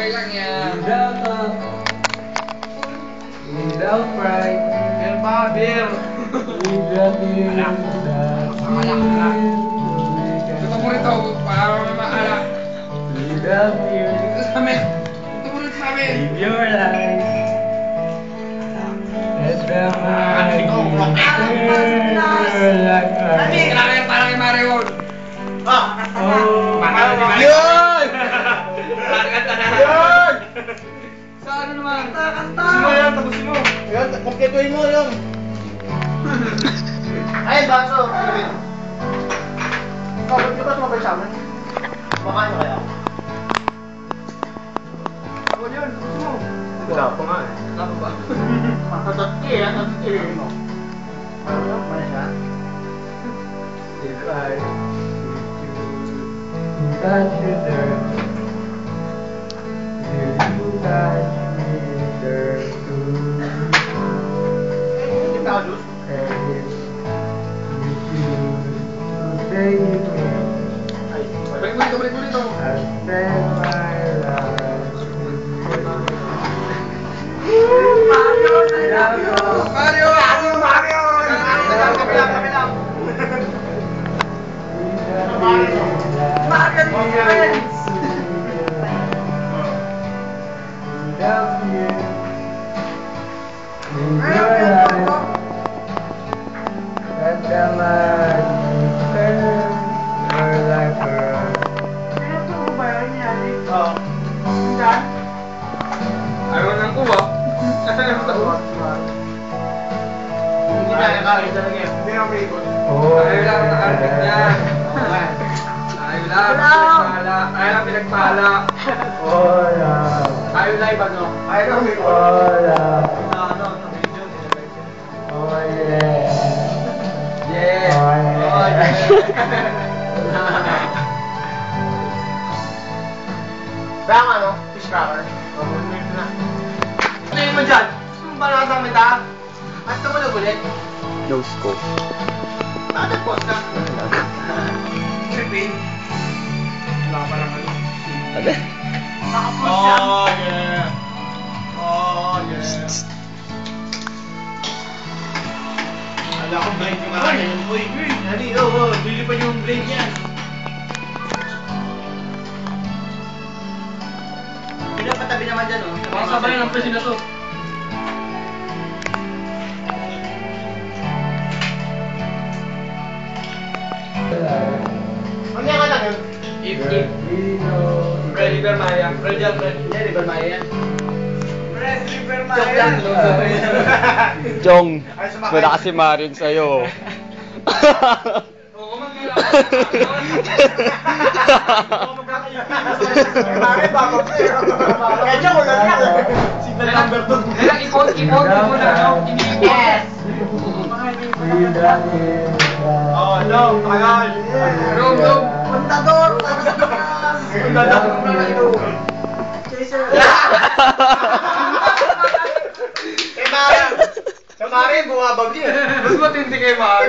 Okay lang yan. Without love, without pride, Beer pa, beer. without you, Gusto mo rito, para maalak. without you, Ito sa amin. Ito mo rito sa amin. live your life. Let the mind turn like Kailangan yan para kay Mario. oh, Yun! Yun! Sa ano naman? Tapusin mo yan, tapusin mo. Yan, kompletuhin mo yun. Ay, baso. Bakit ka ba tumabay sa amin? Baka nyo kaya? Ako yun, tapusin mo. wala pa nga eh. Tama ba? Tatotki, ha? Tatotki mo. Ano? Maya siya? If I touch you there, will you touch me there too? Hindi ka ako, Diyos. And if you choose to stay with me, Ay, Balik mo dito, balik mo dito. I'll spend my life with Mario! you. Mario! Mario! Kami lang. Mario, friends! Without you, in your life, let the magic turn your life around. Oo. Saan? Ayaw nang kuha. Hindi na, nakakita talaga yan. Hindi na may ikot. Oh, Ayaw lang nakarapit niyan. Ayaw lang, pinagpala. Ayaw lang, pinagpala. oh, yeah. Ayaw live ano? Ayaw na may ikot. Oh, yeah. Ano, video, Oh, yeah. Yeah. Oh, yeah. Baka ano, fish cracker. Na. Tingin mo dyan. Gusto mo ba nakasang mita? Basta mo na ulit. No scope. Nakatagpos ka. Tripping. Wala pa lang ano. Ano? Nakapos siya. Oh, yeah. Oh, yeah. Ala ko brain yung akin. Uy, Hani, lilipad yung brain yan. Pinapatabi naman dyan, oh. Baka sabay ng presin na to. Ano yung kata yun? If. Fred River Maya. Fred yan, Fred. Hindi, River Maya yan. Red River Joke lang, joke. Jong, wala kasi marin sa'yo. Oo, man nga. Mare, baka player. Kaya dyan ko lang yan. Signal number 2. Kaya ipon mo na, no? Yes! Oh, no, tagal. Rom. Puntador! Puntador! Chaser! Kay Mare! Sa Mare, bumabag yun. Mas matindi kay Mar.